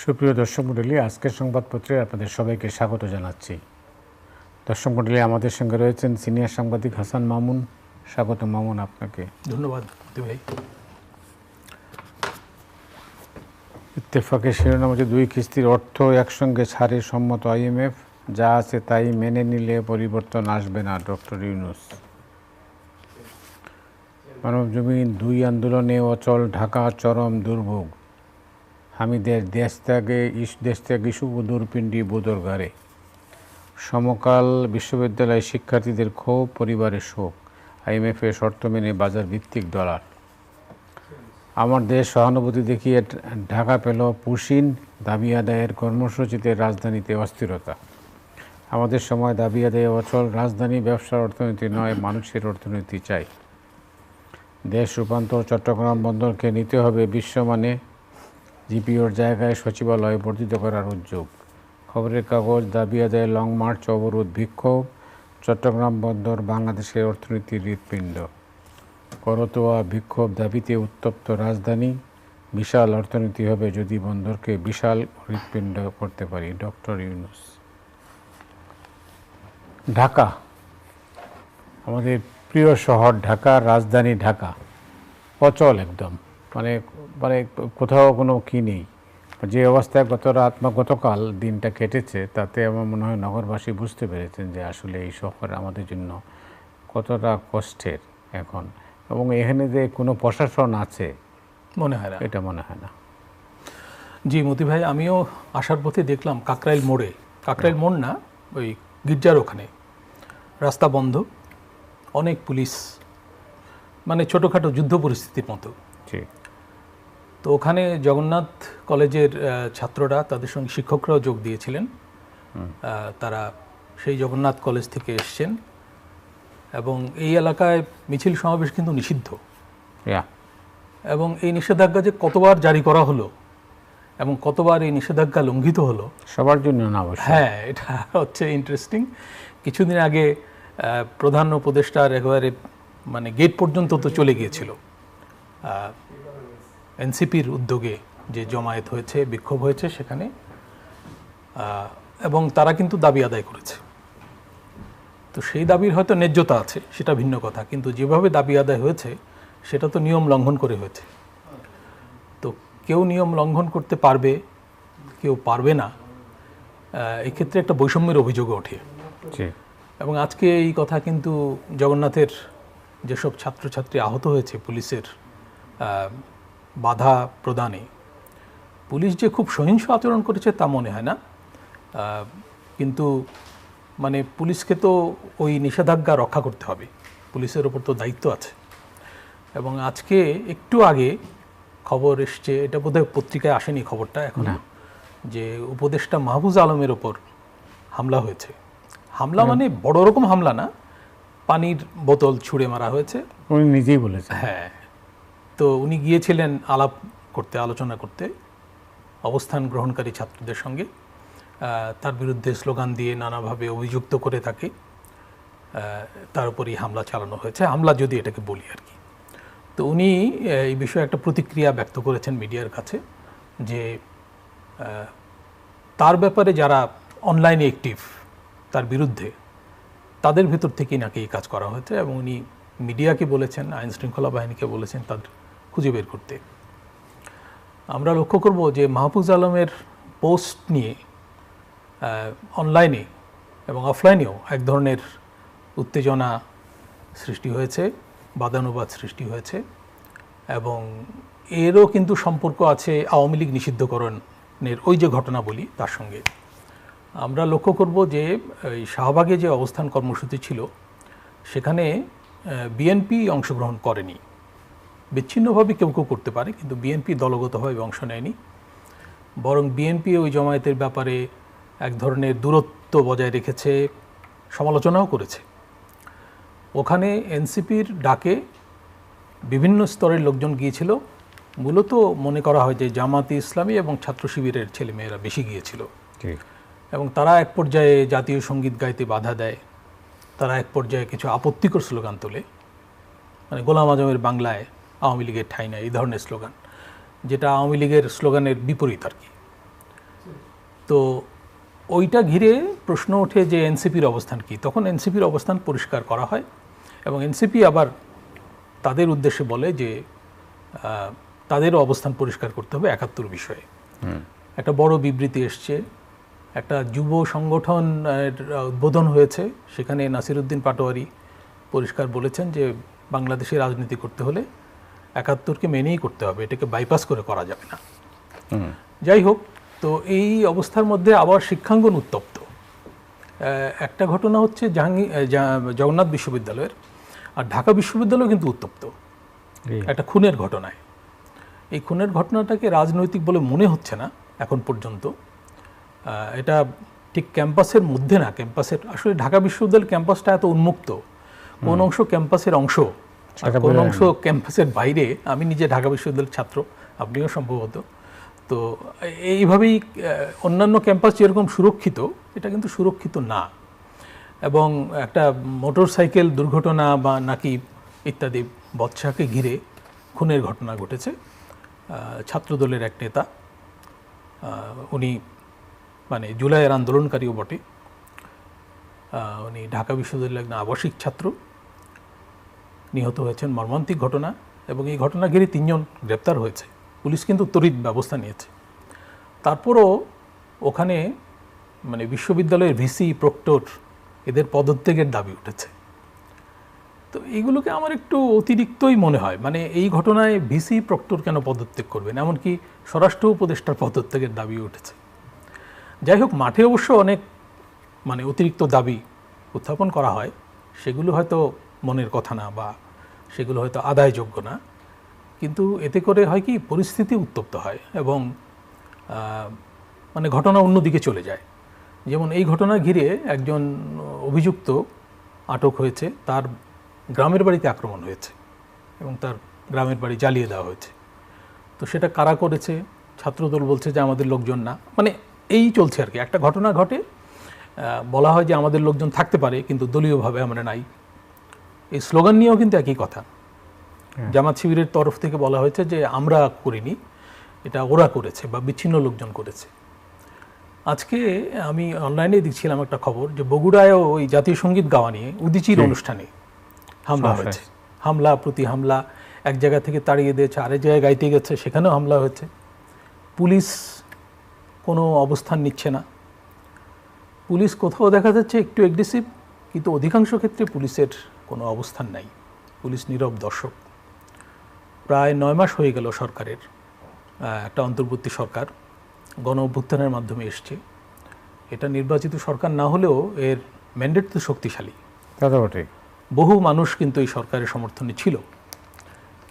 সুপ্রিয় দর্শক মণ্ডলী, আজকের সংবাদপত্রে আপনাদের সবাইকে স্বাগত জানাচ্ছি। দর্শক মণ্ডলী, আমাদের সঙ্গে রয়েছেন সিনিয়র সাংবাদিক হাসান মামুন। স্বাগত মামুন আপনাকে। ধন্যবাদ ভাই। ইত্তেফাকের শিরোনাম হচ্ছে 2 কিস্তির অর্থ একসঙ্গে ছাড়ে সম্মত IMF, যা আছে তাই মেনে নিলে পরিবর্তন আসবে না, ডক্টর ইউনূস। মানবজমিন 2 আন্দোলনে অচল ঢাকা, চরম দুর্ভোগ। হামিদের দেশ ত্যাগ ইস্যু দূরপিণ্ডি বোদর ঘাড়ে। সমকাল বিশ্ববিদ্যালয় শিক্ষার্থীদের ক্ষোভ, পরিবারের শোক। IMF-এর শর্ত মেনে বাজার ভিত্তিক ডলার। আমার দেশ সহানুভূতি দেখিয়ে ঢাকা পেল পুশিন, দাবি আদায়ের কর্মসূচিতে রাজধানীতে অস্থিরতা। আমাদের সময় দাবি আদায়ে অচল রাজধানী, ব্যবসার অর্থনীতি নয়, মানুষের অর্থনীতি চাই। দেশ রূপান্তর, চট্টগ্রাম বন্দরকে নিতে হবে বিশ্বমানে, জিপিওর জায়গায় সচিবালয় বর্ধিত করার উদ্যোগ। খবরের কাগজ, দাবি আদায়ে লং মার্চ, অবরোধ, বিক্ষোভ। চট্টগ্রাম বন্দর বাংলাদেশের অর্থনীতির হৃৎপিণ্ড। করতোয়া, বিক্ষোভ, দাবিতে উত্তপ্ত রাজধানী। বিশাল অর্থনীতি হবে যদি বন্দরকে বিশাল হৃৎপিণ্ড করতে পারি, ডক্টর ইউনূস। ঢাকা, আমাদের প্রিয় শহর ঢাকা, রাজধানী ঢাকা অচল একদম, মানে মানে কোথাও কোনো কি নেই। যে অবস্থায় গতকাল দিনটা কেটেছে, তাতে আমার মনে হয় নগরবাসী বুঝতে পেরেছেন যে আসলে এই শহর আমাদের জন্য কতটা কষ্টের এখন, এবং এখানে যে কোনো প্রশাসন আছে মনে হয় না, এটা মনে হয় না। জি মতি ভাই, আমিও আসার পথে দেখলাম কাকরাইল মোড় না, ওই গির্জার ওখানে রাস্তা বন্ধ, অনেক পুলিশ, মানে ছোটোখাটো যুদ্ধ পরিস্থিতির মতো। তো ওখানে জগন্নাথ কলেজের ছাত্ররা, তাদের সঙ্গে শিক্ষকরাও যোগ দিয়েছিলেন। তারা সেই জগন্নাথ কলেজ থেকে এসছেন, এবং এই এলাকায় মিছিল সমাবেশ কিন্তু নিষিদ্ধ। এবং এই নিষেধাজ্ঞা যে কতবার জারি করা হলো এবং কতবার এই নিষেধাজ্ঞা লঙ্ঘিত হলো সবার জন্য না, হ্যাঁ, এটা হচ্ছে ইন্টারেস্টিং। কিছুদিন আগে প্রধান উপদেষ্টার একেবারে মানে গেট পর্যন্ত তো চলে গিয়েছিল। এনসিপির উদ্যোগে যে জমায়েত হয়েছে, বিক্ষোভ হয়েছে সেখানে, এবং তারা কিন্তু দাবি আদায় করেছে। তো সেই দাবির হয়তো ন্যায্যতা আছে, সেটা ভিন্ন কথা, কিন্তু যেভাবে দাবি আদায় হয়েছে সেটা তো নিয়ম লঙ্ঘন করে হয়েছে। তো কেউ নিয়ম লঙ্ঘন করতে পারবে, কেউ পারবে না, এক্ষেত্রে একটা বৈষম্যের অভিযোগ ওঠে। এবং আজকে এই কথা কিন্তু জগন্নাথের যেসব ছাত্রছাত্রী আহত হয়েছে পুলিশের বাধা প্রদানে, পুলিশ যে খুব সহিংস আচরণ করেছে তা মনে হয় না, কিন্তু মানে পুলিশকে তো ওই নিষেধাজ্ঞা রক্ষা করতে হবে, পুলিশের ওপর তো দায়িত্ব আছে। এবং আজকে একটু আগে খবর এসছে, এটা বোধহয় পত্রিকায় আসেনি খবরটা এখন, যে উপদেষ্টা মাহফুজ আলমের ওপর হামলা হয়েছে। হামলা মানে বড় রকম হামলা না, পানির বোতল ছুঁড়ে মারা হয়েছে, উনি নিজেই বলেছেন। হ্যাঁ, তো উনি গিয়েছিলেন আলাপ করতে, আলোচনা করতে অবস্থান গ্রহণকারী ছাত্রদের সঙ্গে। তার বিরুদ্ধে স্লোগান দিয়ে নানাভাবে অভিযুক্ত করে তাকে, তার উপরই হামলা চালানো হয়েছে, হামলা যদি এটাকে বলি আর কি। তো উনি এই বিষয়ে একটা প্রতিক্রিয়া ব্যক্ত করেছেন মিডিয়ার কাছে, যে তার ব্যাপারে যারা অনলাইনে অ্যাক্টিভ তার বিরুদ্ধে, তাদের ভেতর থেকেই নাকি এই কাজ করা হয়েছে, এবং উনি মিডিয়াকে বলেছেন, আইন শৃঙ্খলা বাহিনীকে বলেছেন তাদের খুঁজে বের করতে। আমরা লক্ষ্য করব যে মাহফুজ আলমের পোস্ট নিয়ে অনলাইনে এবং অফলাইনেও এক ধরনের উত্তেজনা সৃষ্টি হয়েছে, বাদানুবাদ সৃষ্টি হয়েছে, এবং এরও কিন্তু সম্পর্ক আছে আওয়ামী লীগ নিষিদ্ধকরণের ওই যে ঘটনা বলি তার সঙ্গে। আমরা লক্ষ্য করব যে এই শাহবাগে যে অবস্থান কর্মসূচি ছিল, সেখানে বিএনপি অংশগ্রহণ করেনি, বিচ্ছিন্নভাবে কেউ কেউ করতে পারে, কিন্তু বিএনপি দলগতভাবে অংশ নেয়নি। বরং বিএনপি ওই জমায়েতের ব্যাপারে এক ধরনের দূরত্ব বজায় রেখেছে, সমালোচনাও করেছে। ওখানে এনসিপির ডাকে বিভিন্ন স্তরের লোকজন গিয়েছিল, মূলত মনে করা হয় যে জামাতে ইসলামী এবং ছাত্র শিবিরের ছেলেমেয়েরা বেশি গিয়েছিল, এবং তারা এক পর্যায়ে জাতীয় সঙ্গীত গাইতে বাধা দেয়, তারা এক পর্যায়ে কিছু আপত্তিকর স্লোগান তোলে, মানে গোলাম আজমের বাংলায় আওয়ামী লীগের ঠাঁই নাই, এই ধরনের স্লোগান, যেটা আওয়ামী লীগের স্লোগানের বিপরীত আর কি। তো ওইটা ঘিরে প্রশ্ন ওঠে যে এনসিপির অবস্থান কি। তখন এনসিপির অবস্থান পরিষ্কার করা হয় এবং এনসিপি আবার তাদের উদ্দেশ্যে বলে যে তাদেরও অবস্থান পরিষ্কার করতে হবে ৭১ বিষয়ে। একটা বড় বিবৃতি এসছে, একটা যুব সংগঠন উদ্বোধন হয়েছে, সেখানে নাসিরউদ্দিন পাটোয়ারি পরিষ্কার বলেছেন যে বাংলাদেশে রাজনীতি করতে হলে ৭১কে মেনেই করতে হবে, এটাকে বাইপাস করে করা যাবে না। যাই হোক, তো এই অবস্থার মধ্যে আবার শিক্ষাঙ্গন উত্তপ্ত। একটা ঘটনা হচ্ছে জগন্নাথ বিশ্ববিদ্যালয়ের, আর ঢাকা বিশ্ববিদ্যালয় কিন্তু উত্তপ্ত একটা খুনের ঘটনায়। এই খুনের ঘটনাটাকে রাজনৈতিক বলে মনে হচ্ছে না এখন পর্যন্ত। এটা ঠিক ক্যাম্পাসের মধ্যে না, ক্যাম্পাসের আসলে ঢাকা বিশ্ববিদ্যালয়ের ক্যাম্পাসটা এত উন্মুক্ত, কোন অংশ ক্যাম্পাসের অংশ আর কোন অংশ ক্যাম্পাসের বাইরে। আমি নিজে ঢাকা বিশ্ববিদ্যালয়ের ছাত্র, আপনিও সম্ভবত। তো এইভাবেই অন্যান্য ক্যাম্পাস যেরকম সুরক্ষিত, এটা কিন্তু সুরক্ষিত না। এবং একটা মোটরসাইকেল দুর্ঘটনা বা নাকি ইত্যাদি বৎসাকে ঘিরে খুনের ঘটনা ঘটেছে। ছাত্রদলের এক নেতা, উনি মানে জুলাইয়ের আন্দোলনকারীও বটে, উনি ঢাকা বিশ্ববিদ্যালয়ের একজন আবাসিক ছাত্র, নিহত হয়েছেন। মর্মান্তিক ঘটনা, এবং এই ঘটনা ঘিরে ৩ জন গ্রেপ্তার হয়েছে। পুলিশ কিন্তু তড়িৎ ব্যবস্থা নিয়েছে। তারপরও ওখানে মানে বিশ্ববিদ্যালয়ের ভিসি, প্রক্টর এদের পদত্যাগের দাবি উঠেছে। তো এইগুলোকে আমার একটু অতিরিক্তই মনে হয়। মানে এই ঘটনায় ভিসি, প্রক্টর কেন পদত্যাগ করবেন? এমনকি স্বরাষ্ট্র উপদেষ্টার পদত্যাগের দাবি উঠেছে। যাই হোক, মাঠে অবশ্য অনেক মানে অতিরিক্ত দাবি উত্থাপন করা হয়, সেগুলো হয়তো মনের কথা না বা সেগুলো হয়তো আদায়যোগ্য না, কিন্তু এতে করে হয় কি পরিস্থিতি উত্তপ্ত হয় এবং মানে ঘটনা অন্যদিকে চলে যায়। যেমন এই ঘটনা ঘিরে একজন অভিযুক্ত আটক হয়েছে, তার গ্রামের বাড়িতে আক্রমণ হয়েছে এবং তার গ্রামের বাড়ি জ্বালিয়ে দেওয়া হয়েছে। তো সেটা কারা করেছে? ছাত্রদল বলছে যে আমাদের লোকজন না। মানে এই চলছে আর কি। একটা ঘটনা ঘটে, বলা হয় যে আমাদের লোকজন থাকতে পারে কিন্তু দলীয়ভাবে আমরা নাই। এই স্লোগান নিয়েও কিন্তু একই কথা। জামাত শিবিরের তরফ থেকে বলা হয়েছে যে আমরা করিনি, এটা ওরা করেছে বা বিচ্ছিন্ন লোকজন করেছে। আজকে আমি অনলাইনে দেখছিলাম একটা খবর যে বগুড়ায়ও ওই জাতীয় সঙ্গীত গাওয়া নিয়ে উদীচীর অনুষ্ঠানে হামলা হয়েছে। হামলা প্রতি হামলা, এক জায়গা থেকে তাড়িয়ে দিয়েছে, আরেক জায়গায় গাইতে গেছে, সেখানেও হামলা হয়েছে। পুলিশ কোনো অবস্থান নিচ্ছে না। পুলিশ কোথাও দেখা যাচ্ছে একটু এগ্রেসিভ, কিন্তু অধিকাংশ ক্ষেত্রে পুলিশের কোনো অবস্থান নাই। পুলিশ নীরব দর্শক। প্রায় 9 মাস হয়ে গেল সরকারের, একটা অন্তর্বর্তী সরকার গণ অভ্যুত্থানের মাধ্যমে এসছে। এটা নির্বাচিত সরকার না হলেও এর ম্যান্ডেট তো শক্তিশালী। বহু মানুষ কিন্তু এই সরকারের সমর্থনে ছিল,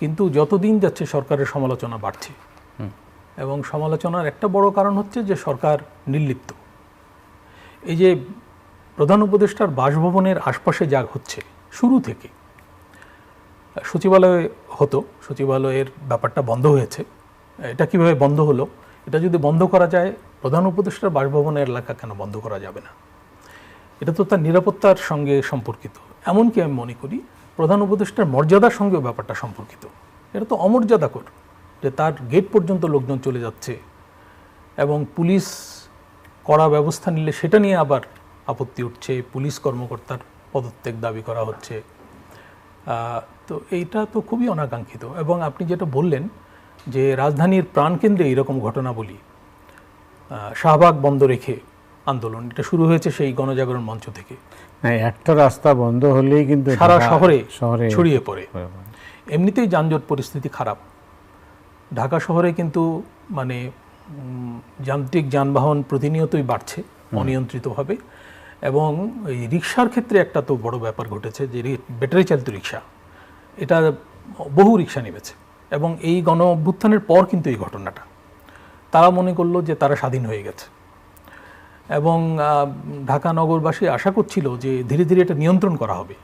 কিন্তু যতদিন যাচ্ছে সরকারের সমালোচনা বাড়ছে। এবং সমালোচনার একটা বড় কারণ হচ্ছে যে সরকার নির্লিপ্ত। এই যে প্রধান উপদেষ্টার বাসভবনের আশপাশে যা হচ্ছে, শুরু থেকে সচিবালয় হতো, সচিবালয়ের ব্যাপারটা বন্ধ হয়েছে। এটা কিভাবে বন্ধ হলো? এটা যদি বন্ধ করা যায়, প্রধান উপদেষ্টার বাসভবনের এলাকা কেন বন্ধ করা যাবে না? এটা তো তার নিরাপত্তার সঙ্গে সম্পর্কিত। এমনকি আমি মনে করি প্রধান উপদেষ্টার মর্যাদার সঙ্গেও ব্যাপারটা সম্পর্কিত। এটা তো অমর্যাদাকর যে তার গেট পর্যন্ত লোকজন চলে যাচ্ছে এবং পুলিশ কড়া ব্যবস্থা নিলে সেটা নিয়ে আবার আপত্তি উঠছে, পুলিশ কর্মকর্তার পদত্যাগ দাবি করা হচ্ছে। তো এইটা তো খুবই অনাকাঙ্ক্ষিত। এবং আপনি যেটা বললেন যে রাজধানীর প্রাণকেন্দ্রে এরকম ঘটনাবলী, শাহবাগ বন্ধ রেখে আন্দোলন, এটা শুরু হয়েছে সেই গণজাগরণ মঞ্চ থেকে। একটা রাস্তা বন্ধ হলেই কিন্তু সারা শহরে ছড়িয়ে পড়ে। এমনিতেই যানজট পরিস্থিতি খারাপ। ঢাকা শহরে কিন্তু মানে যান্ত্রিক যানবাহন প্রতিনিয়তই বাড়ছে অনিয়ন্ত্রিতভাবে। এবং এই রিক্সার ক্ষেত্রে একটা তো বড় ব্যাপার ঘটেছে যে ব্যাটারি চালিত রিক্সা, এটা বহু রিক্সা নেমেছে। এবং এই গণ অভ্যুত্থানের পর কিন্তু এই ঘটনাটা, তারা মনে করলো যে তারা স্বাধীন হয়ে গেছে। এবং ঢাকা নগরবাসী আশা করছিল যে ধীরে ধীরে এটা নিয়ন্ত্রণ করা হবে,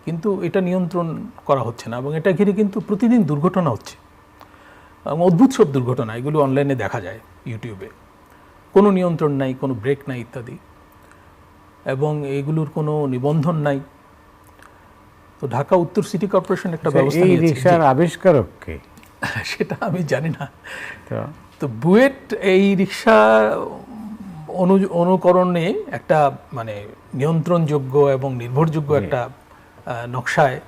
কিন্তু এটা নিয়ন্ত্রণ করা হচ্ছে না। এবং এটা ঘিরে কিন্তু প্রতিদিন দুর্ঘটনা হচ্ছে, অদ্ভুত সব দুর্ঘটনা। এগুলো অনলাইনে দেখা যায়, ইউটিউবে। কোনো নিয়ন্ত্রণ নাই, কোনো ব্রেক নাই ইত্যাদি, এবং এগুলোর কোনো নিবন্ধন নাই। তো ঢাকা উত্তর সিটি কর্পোরেশন একটা ব্যবস্থা নিয়েছে। এই রিকশার আবিষ্কারক কে সেটা আমি জানি না। তো বুয়েট এই রিকশা অনুকরণে একটা মানে নিয়ন্ত্রণযোগ্য এবং নির্ভরযোগ্য একটা নকশায়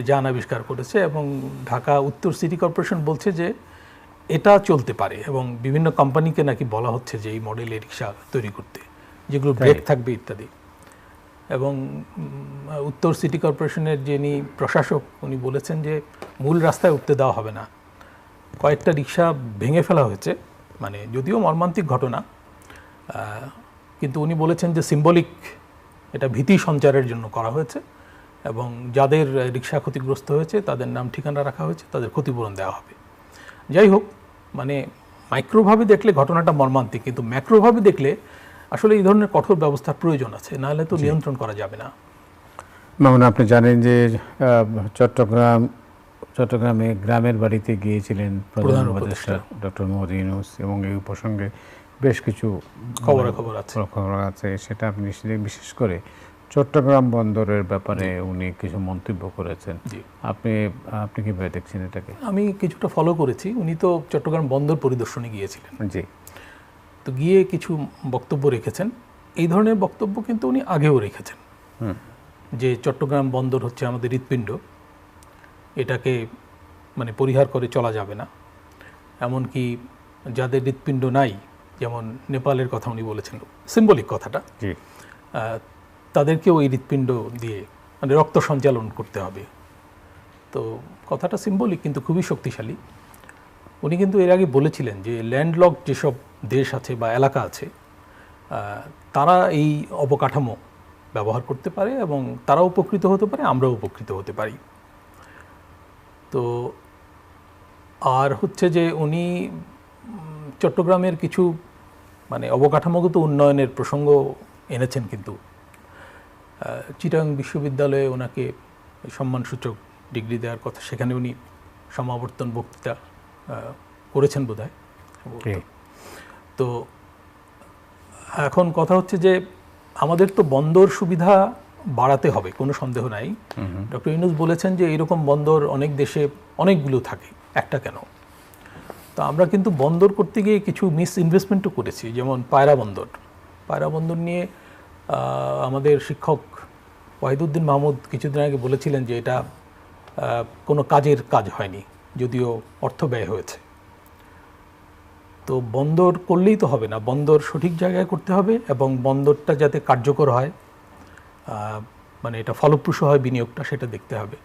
যান আবিষ্কার করেছে, এবং ঢাকা উত্তর সিটি কর্পোরেশন বলছে যে এটা চলতে পারে, এবং বিভিন্ন কোম্পানিকে নাকি বলা হচ্ছে যে এই মডেলের রিক্সা তৈরি করতে, যেগুলো ব্রেক থাকবে ইত্যাদি। এবং উত্তর সিটি কর্পোরেশনের যিনি প্রশাসক উনি বলেছেন যে মূল রাস্তায় উঠতে দেওয়া হবে না, কয়েকটা রিক্সা ভেঙে ফেলা হয়েছে, মানে যদিও মর্মান্তিক ঘটনা, কিন্তু উনি বলেছেন যে সিম্বলিক এটা ভীতি সঞ্চারের জন্য করা হয়েছে, এবং যাদের রিক্সা ক্ষতিগ্রস্ত হয়েছে তাদের নাম ঠিকানা রাখা হয়েছে, তাদের ক্ষতিপূরণ দেওয়া হবে। যাই হোক, মানে মাইক্রোভাবে দেখলে ঘটনাটা মর্মান্তিক, কিন্তু ম্যাক্রোভাবে দেখলে আসলে এই ধরনের কঠোর ব্যবস্থার প্রয়োজন আছে, নাহলে তো নিয়ন্ত্রণ করা যাবে না। মামুন, আপনি জানেন যে চট্টগ্রামে গ্রামের বাড়িতে গিয়েছিলেন প্রধান উপদেষ্টা ডক্টর মোহাম্মদ ইউনূস, এবং এই প্রসঙ্গে বেশ কিছু খবর আছে, সেটা আপনি বিশেষ করে চট্টগ্রাম বন্দরের ব্যাপারে উনি কিছু মন্তব্য করেছেন। আপনি কিভাবে দেখছেন এটাকে? আমি কিছুটা ফলো করেছি। উনি তো চট্টগ্রাম বন্দর পরিদর্শনে গিয়েছিলেন, জি, তো গিয়ে কিছু বক্তব্য রেখেছেন। এই ধরনের বক্তব্য কিন্তু উনি আগেও রেখেছেন, যে চট্টগ্রাম বন্দর হচ্ছে আমাদের হৃৎপিণ্ড, এটাকে মানে পরিহার করে চলা যাবে না। এমনকি যাদের হৃৎপিণ্ড নাই, যেমন নেপালের কথা উনি বলেছেন, সিম্বলিক কথাটা, তাদেরকেও এই হৃৎপিণ্ড দিয়ে মানে রক্ত সঞ্চালন করতে হবে। তো কথাটা সিম্বলিক কিন্তু খুবই শক্তিশালী। উনি কিন্তু এর আগে বলেছিলেন যে ল্যান্ডলক যেসব দেশ আছে বা এলাকা আছে, তারা এই অবকাঠামো ব্যবহার করতে পারে এবং তারা উপকৃত হতে পারে, আমরাও উপকৃত হতে পারি। তো আর হচ্ছে যে উনি চট্টগ্রামের কিছু মানে অবকাঠামোগত উন্নয়নের প্রসঙ্গ এনেছেন, কিন্তু চিটাগাং বিশ্ববিদ্যালয়ে ওনাকে সম্মানসূচক ডিগ্রি দেওয়ার কথা, সেখানে উনি সমাবর্তন বক্তৃতা করেছেন বোধহয়। তো এখন কথা হচ্ছে যে আমাদের তো বন্দর সুবিধা বাড়াতে হবে, কোনো সন্দেহ নাই। ডক্টর ইউনূস বলেছেন যে এইরকম বন্দর অনেক দেশে অনেকগুলো থাকে, একটা কেন। তো আমরা কিন্তু বন্দর করতে গিয়ে কিছু মিস ইনভেস্টমেন্টও করেছি, যেমন পায়রা বন্দর নিয়ে আমাদের শিক্ষক ওয়াহিদুদ্দিন মাহমুদ কিছুদিন আগে বলেছিলেন যে এটা কোনো কাজের কাজ হয়নি, যদিও অর্থ ব্যয় হয়েছে। তো বন্দর করলেই তো হবে না, বন্দর সঠিক জায়গায় করতে হবে, এবং বন্দরটা যাতে কার্যকর হয়, মানে এটা ফলপ্রসূ হয় বিনিয়োগটা, সেটা দেখতে হবে।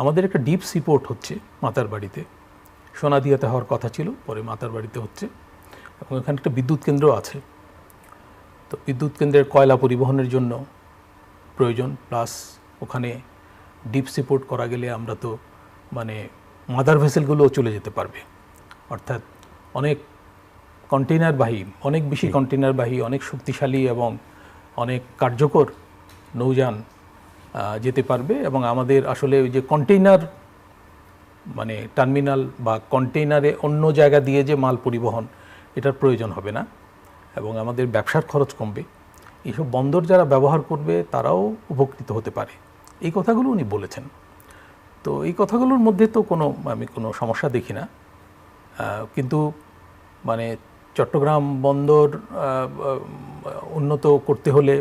আমাদের একটা ডিপ সি পোর্ট হচ্ছে মাতারবাড়িতে, সোনাদিয়াতে হওয়ার কথা ছিল, পরে মাতারবাড়িতে হচ্ছে, এবং এখানে একটা বিদ্যুৎ কেন্দ্র আছে। তো বিদ্যুৎ কেন্দ্রের কয়লা পরিবহনের জন্য প্রয়োজন, প্লাস ওখানে ডিপ সি পোর্ট করা গেলে আমরা তো মানে মাদার ভেসেলগুলোও চলে যেতে পারবে, অর্থাৎ অনেক কন্টেইনারবাহী, অনেক বেশি কন্টেইনারবাহী, অনেক শক্তিশালী এবং অনেক কার্যকর নৌযান যেতে পারবে। এবং আমাদের আসলে ওই যে কন্টেইনার মানে টার্মিনাল বা কন্টেইনারে অন্য জায়গা দিয়ে যে মাল পরিবহন, এটার প্রয়োজন হবে না, এবং আমাদের ব্যবসার খরচ কমবে। এইসব বন্দর যারা ব্যবহার করবে তারাও উপকৃত হতে পারে, এই কথাগুলো উনি বলেছেন। তো এই কথাগুলোর মধ্যে তো আমি কোনো সমস্যা দেখি না, কিন্তু মানে চট্টগ্রাম বন্দর উন্নত করতে হলে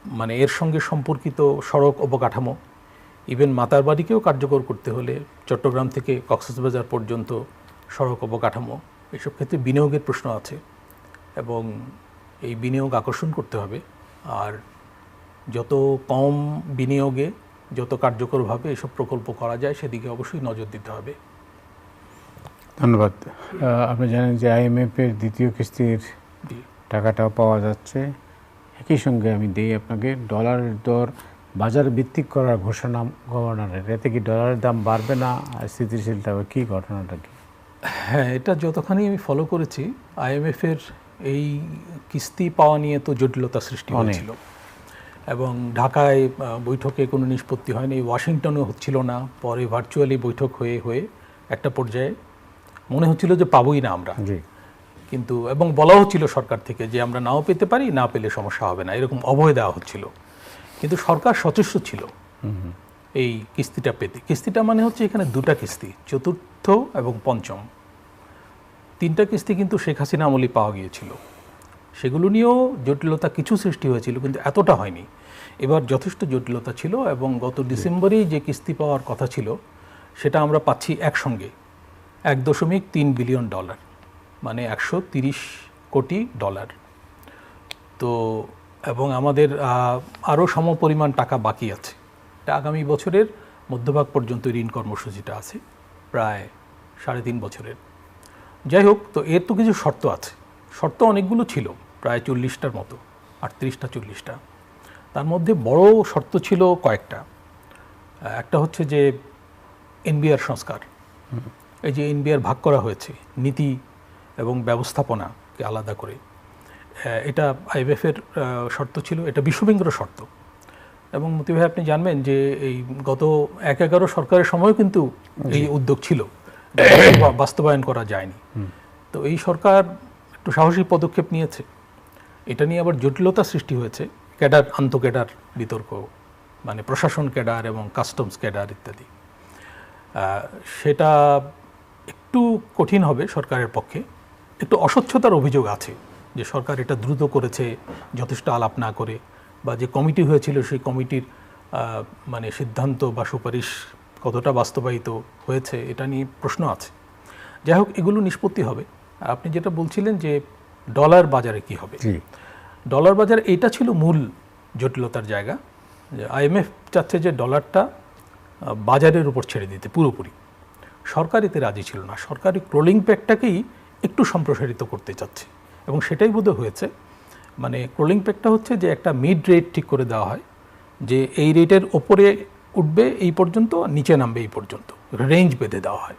মানে এর সঙ্গে সম্পর্কিত সড়ক অবকাঠামো, ইভেন মাতারবাড়িকেও কার্যকর করতে হলে চট্টগ্রাম থেকে কক্সবাজার পর্যন্ত সড়ক অবকাঠামো, এসব ক্ষেত্রে বিনিয়োগের প্রশ্ন আছে, এবং এই বিনিয়োগ আকর্ষণ করতে হবে। আর যত কম বিনিয়োগে যত কার্যকরভাবে এসব প্রকল্প করা যায় সেদিকে অবশ্যই নজর দিতে হবে। ধন্যবাদ। আপনি জানেন যে IMF-এর দ্বিতীয় কিস্তির টাকাটাও পাওয়া যাচ্ছে। একই সঙ্গে আমি দিই আপনাকে ডলারের দর বাজার ভিত্তিক করার ঘোষণা গভর্নরের, এতে কি ডলারের দাম বাড়বে না, স্থিতিশীলতা হবে, কী ঘটনাটা কি? হ্যাঁ, এটা যতখানি আমি ফলো করেছি, IMF-এর এই কিস্তি পাওয়া নিয়ে তো জটিলতা সৃষ্টি হয়েছিল, এবং ঢাকায় বৈঠকে কোনো নিষ্পত্তি হয়নি, ওয়াশিংটনেও হচ্ছিল না, পরে ভার্চুয়ালি বৈঠক হয়ে একটা পর্যায়ে মনে হচ্ছিল যে পাবোই না আমরা, কিন্তু এবং বলা হচ্ছিল সরকার থেকে যে আমরা নাও পেতে পারি, না পেলে সমস্যা হবে না, এরকম অভয় দেওয়া হচ্ছিল। কিন্তু সরকার সচেষ্ট ছিল এই কিস্তিটা পেতে। কিস্তিটা মানে হচ্ছে এখানে দুটা কিস্তি, চতুর্থ এবং পঞ্চম, তিনটা কিস্তি কিন্তু শেখ হাসিনা আমলেই পাওয়া গিয়েছিল। সেগুলো নিয়েও জটিলতা কিছু সৃষ্টি হয়েছিল, কিন্তু এতটা হয়নি। এবার যথেষ্ট জটিলতা ছিল এবং গত ডিসেম্বরেই যে কিস্তি পাওয়ার কথা ছিল সেটা আমরা পাচ্ছি একসঙ্গে $1.3 বিলিয়ন, মানে 130 কোটি ডলার। তো এবং আমাদের আরও সমপরিমাণ টাকা বাকি আছে। এটা আগামী বছরের মধ্যভাগ পর্যন্ত ঋণ কর্মসূচিটা আছে, প্রায় 3.5 বছরের। যাই হোক, তো এর তো কিছু শর্ত আছে। শর্ত অনেকগুলো ছিল, প্রায় 40টার মতো, 38টা 40টা। তার মধ্যে বড় শর্ত ছিল কয়েকটা। একটা হচ্ছে যে এনবিআর সংস্কার। এই যে এনবিআর ভাগ করা হয়েছে নীতি এবং ব্যবস্থাপনাকে আলাদা করে, এটা আইএমএফের শর্ত ছিল, এটা বিশ্বব্যাংকেরও শর্ত। এবং মতি ভাই আপনি জানবেন যে এই গত 11 সরকারের সময়ও কিন্তু এই উদ্যোগ ছিল, বাস্তবায়ন করা যায়নি। তো এই সরকার একটু সাহসী পদক্ষেপ নিয়েছে। এটা নিয়ে আবার জটিলতা সৃষ্টি হয়েছে, ক্যাডার আন্তঃক্যাডার বিতর্ক, মানে প্রশাসন ক্যাডার এবং কাস্টমস ক্যাডার ইত্যাদি। সেটা একটু কঠিন হবে সরকারের পক্ষে। একটু অস্বচ্ছতার অভিযোগ আছে যে সরকার এটা দ্রুত করেছে যথেষ্ট আলাপ না করে, বা যে কমিটি হয়েছিল সেই কমিটির মানে সিদ্ধান্ত বা সুপারিশ কতটা বাস্তবায়িত হয়েছে এটা নিয়ে প্রশ্ন আছে। যাই হোক, এগুলো নিষ্পত্তি হবে। আপনি যেটা বলছিলেন যে ডলার বাজারে কি হবে, ডলার বাজার এইটা ছিল মূল জটিলতার জায়গা। যে আইএমএফ চাচ্ছে যে ডলারটা বাজারের উপর ছেড়ে দিতে পুরোপুরি। সরকার এতে রাজি ছিল না। সরকারি ক্রোলিং প্যাকটাকেই একটু সম্প্রসারিত করতে চাচ্ছে এবং সেটাই বোধহয় হয়েছে। মানে ক্রোলিং প্যাকটা হচ্ছে যে একটা মিড রেট ঠিক করে দেওয়া হয়, যে এই রেটের ওপরে উঠবে এই পর্যন্ত, নিচে নামবে এই পর্যন্ত, রেঞ্জ বেঁধে দেওয়া হয়।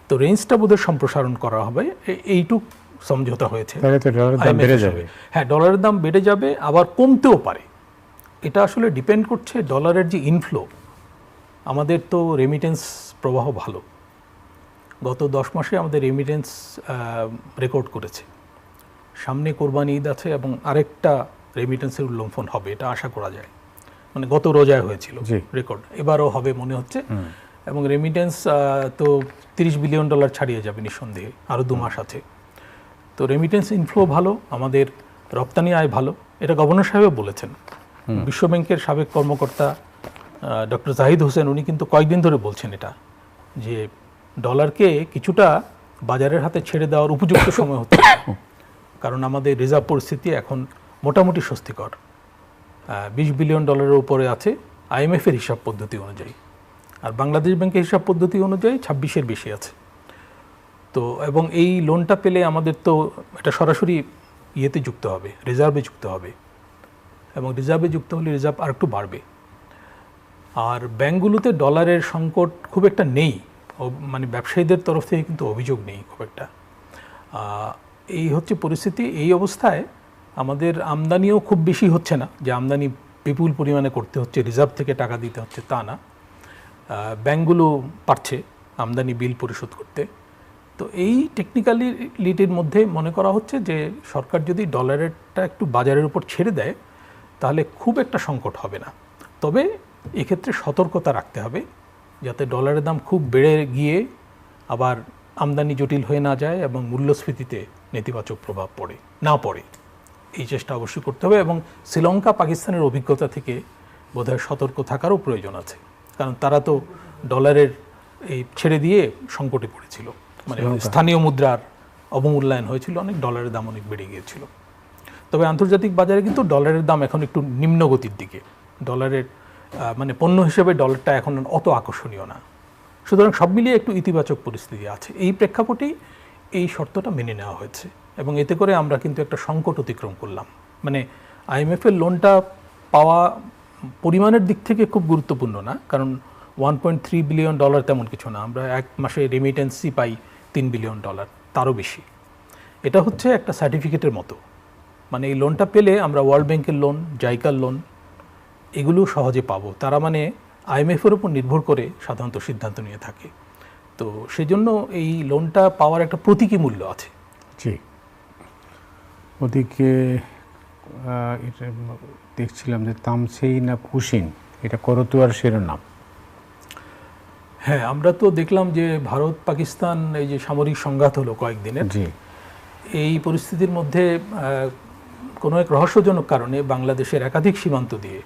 তো রেঞ্জটা বোধহয় সম্প্রসারণ করা হবে, এইটুক সমঝোতা হয়েছে। হ্যাঁ, ডলারের দাম বেড়ে যাবে, আবার কমতেও পারে। এটা আসলে ডিপেন্ড করছে ডলারের যে ইনফ্লো। আমাদের তো রেমিটেন্স প্রবাহ ভালো, গত 10 মাসে আমাদের রেমিটেন্স রেকর্ড করেছে। সামনে কোরবানি ঈদ আছে এবং আরেকটা রেমিটেন্সের উল্লম্ফন হবে, এটা আশা করা যায়। মানে গত রোজায় হয়েছিল রেকর্ড, এবারও হবে মনে হচ্ছে। এবং রেমিটেন্স তো $30 বিলিয়ন ছাড়িয়ে যাবে নিঃসন্দেহে, আরও 2 মাস আছে। তো রেমিটেন্স ইনফ্লো ভালো, আমাদের রপ্তানি আয় ভালো, এটা গভর্নর সাহেবও বলেছেন। বিশ্বব্যাংকের সাবেক কর্মকর্তা ডক্টর জাহিদ হোসেন, উনি কিন্তু কয়েকদিন ধরে বলছেন এটা, যে ডলারকে কিছুটা বাজারের হাতে ছেড়ে দেওয়ার উপযুক্ত সময় হচ্ছে, কারণ আমাদের রিজার্ভ পরিস্থিতি এখন মোটামুটি স্বস্তিকর। $20 বিলিয়ন উপরে আছে আইএমএফের হিসাব পদ্ধতি অনুযায়ী, আর বাংলাদেশ ব্যাংকের হিসাব পদ্ধতি অনুযায়ী 26-এর বেশি আছে। তো এবং এই লোনটা পেলে আমাদের তো এটা সরাসরি ইয়েতে যুক্ত হবে, রিজার্ভে যুক্ত হবে, এবং রিজার্ভে যুক্ত হলে রিজার্ভ আর একটু বাড়বে। আর ব্যাংকগুলোতে ডলারের সংকট খুব একটা নেই, মানে ব্যবসায়ীদের তরফ থেকে কিন্তু অভিযোগ নেই খুব একটা। এই হচ্ছে পরিস্থিতি। এই অবস্থায় আমাদের আমদানিও খুব বেশি হচ্ছে না, যে আমদানি বিপুল পরিমাণে করতে হচ্ছে, রিজার্ভ থেকে টাকা দিতে হচ্ছে তা না। ব্যাংকগুলো পারছে আমদানি বিল পরিশোধ করতে। তো এই টেকনিক্যালিটির মধ্যে মনে করা হচ্ছে যে সরকার যদি ডলারেরটা একটু বাজারের উপর ছেড়ে দেয় তাহলে খুব একটা সংকট হবে না। তবে এক্ষেত্রে সতর্কতা রাখতে হবে যাতে ডলারের দাম খুব বেড়ে গিয়ে আবার আমদানি জটিল হয়ে না যায় এবং মূল্যস্ফীতিতে নেতিবাচক প্রভাব না পড়ে। এই চেষ্টা অবশ্যই করতে হবে, এবং শ্রীলঙ্কা পাকিস্তানের অভিজ্ঞতা থেকে বোধহয় সতর্ক থাকারও প্রয়োজন আছে, কারণ তারা তো ডলারের এই ছেড়ে দিয়ে সংকটে পড়েছিল, মানে স্থানীয় মুদ্রার অবমূল্যায়ন হয়েছিল, অনেক ডলারের দাম অনেক বেড়ে গিয়েছিল। তবে আন্তর্জাতিক বাজারে কিন্তু ডলারের দাম এখন একটু নিম্নগতির দিকে, ডলারের মানে পণ্য হিসেবে ডলারটা এখন অত আকর্ষণীয় না। সুতরাং সব মিলিয়ে একটু ইতিবাচক পরিস্থিতি আছে। এই প্রেক্ষাপটেই এই শর্তটা মেনে নেওয়া হয়েছে, এবং এতে করে আমরা কিন্তু একটা সংকট অতিক্রম করলাম। মানে আইএমএফের লোনটা পাওয়া পরিমাণের দিক থেকে খুব গুরুত্বপূর্ণ না, কারণ $1.3 বিলিয়ন তেমন কিছু না। আমরা এক মাসে রেমিটেন্সই পাই $3 বিলিয়ন, তারও বেশি। এটা হচ্ছে একটা সার্টিফিকেটের মতো। মানে এই লোনটা পেলে আমরা ওয়ার্ল্ড ব্যাংকের লোন, জাইকার লোন এগুলো সহজে পাবো। তারা মানে আইএমএফের উপর নির্ভর করে সাধারণত সিদ্ধান্ত নিয়ে থাকে। তো সেজন্য এই লোনটা পাওয়ার একটা প্রতীকী মূল্য আছে। জি, ওদিকে এটা দেখছিলাম যে তামসেই না কুশিন, এটা করতোয়ার শিরোনাম। হ্যাঁ, আমরা তো দেখলাম যে ভারত পাকিস্তান এই যে সামরিক সংঘাত হলো কয়েকদিনের, এই পরিস্থিতির মধ্যে কোনো এক রহস্যজনক কারণে বাংলাদেশের একাধিক সীমান্ত দিয়ে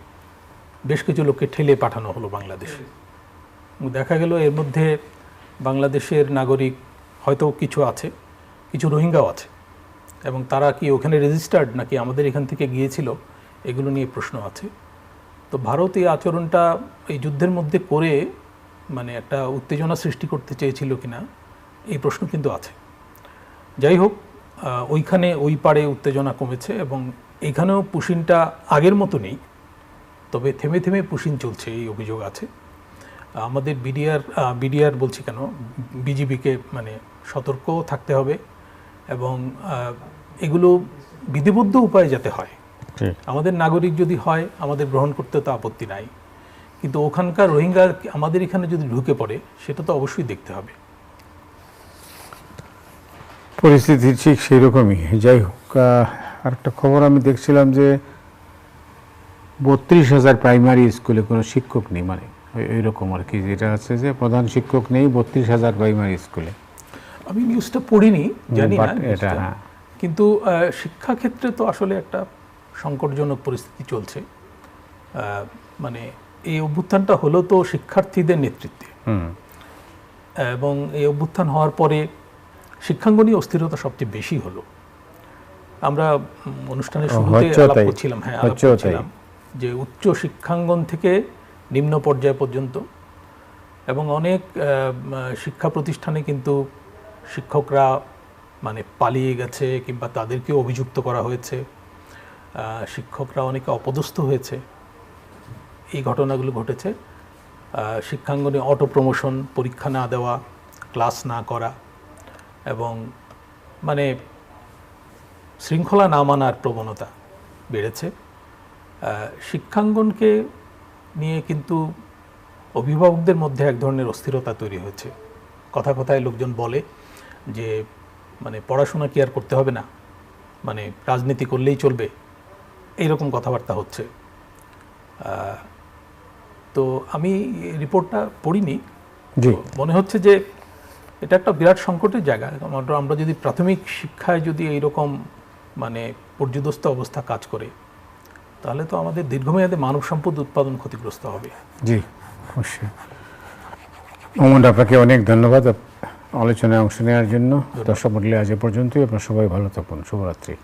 বেশ কিছু লোককে ঠেলে পাঠানো হলো বাংলাদেশে। দেখা গেল এর মধ্যে বাংলাদেশের নাগরিক হয়তো কিছু আছে, কিছু রোহিঙ্গাও আছে, এবং তারা কি ওখানে রেজিস্টার্ড নাকি আমাদের এখান থেকে গিয়েছিল, এগুলো নিয়ে প্রশ্ন আছে। তো ভারত এই আচরণটা এই যুদ্ধের মধ্যে করে মানে একটা উত্তেজনা সৃষ্টি করতে চেয়েছিল কিনা, এই প্রশ্ন কিন্তু আছে। যাই হোক, ওইখানে ওই পারে উত্তেজনা কমেছে এবং এখানেও পুশিনটা আগের মতো নেই, তবে থেমে থেমে পুশিন চলছে, এই অভিযোগ আছে। আমাদের বিডিআর বলছি কেন, বিজিবিকে মানে সতর্ক থাকতে হবে এবং এগুলো বিধিবদ্ধ উপায়ে যাতে হয়। আমাদের নাগরিক যদি হয় আমাদের গ্রহণ করতে তো আপত্তি নাই, কিন্তু ওখানকার রোহিঙ্গা আমাদের এখানে যদি ঢুকে পড়ে সেটা তো অবশ্যই দেখতে হবে। পরিস্থিতি ঠিক সেই রকমই। যাই হোক, আরেকটা খবর আমি দেখছিলাম যে 32,000 প্রাইমারি স্কুলে কোনো শিক্ষক নেই, মানে এইরকম আর কি, যেটা আছে যে প্রধান শিক্ষক নেই 32,000 প্রাইমারি স্কুলে। আমি নিউজটা পড়িনি, জানি না এটা, হ্যাঁ। কিন্তু শিক্ষাক্ষেত্রে তো আসলে একটা সংকটজনক পরিস্থিতি চলছে। মানে এই অভ্যুত্থানটা হলো তো শিক্ষার্থীদের নেতৃত্বে, এবং এই অভ্যুত্থান হওয়ার পরে শিক্ষাঙ্গনে অস্থিরতা সবচেয়ে বেশি হলো। আমরা অনুষ্ঠানের শুরুতে আলাপ করছিলাম যে উচ্চ শিক্ষাঙ্গন থেকে নিম্ন পর্যায় পর্যন্ত, এবং অনেক শিক্ষা প্রতিষ্ঠানে কিন্তু শিক্ষকরা মানে পালিয়ে গেছে কিংবা তাদেরকে অভিযুক্ত করা হয়েছে, শিক্ষকরা অনেকে অপদস্থ হয়েছে, এই ঘটনাগুলো ঘটেছে। শিক্ষাঙ্গনে অটো প্রমোশন, পরীক্ষা না দেওয়া, ক্লাস না করা, এবং মানে শৃঙ্খলা না মানার প্রবণতা বেড়েছে। শিক্ষাঙ্গনকে নিয়ে কিন্তু অভিভাবকদের মধ্যে এক ধরনের অস্থিরতা তৈরি হয়েছে। কথায় লোকজন বলে যে মানে পড়াশোনা কি আর করতে হবে না, মানে রাজনীতি করলেই চলবে, এইরকম কথাবার্তা হচ্ছে। তো আমি রিপোর্টটা পড়িনি, মনে হচ্ছে যে এটা একটা বিরাট সংকটের জায়গা। আমরা যদি প্রাথমিক শিক্ষায় যদি এইরকম মানে পর্যুদস্ত অবস্থা কাজ করে, তাহলে তো আমাদের দীর্ঘমেয়াদে মানব সম্পদ উৎপাদন ক্ষতিগ্রস্ত হবে। জি, অবশ্যই। মোহাম্মদ, আপনাকে অনেক ধন্যবাদ আলোচনায় অংশ নেওয়ার জন্য। দর্শক মণ্ডলী, আজ এ পর্যন্তই। আপনার সবাই ভালো থাকুন। শুভরাত্রি।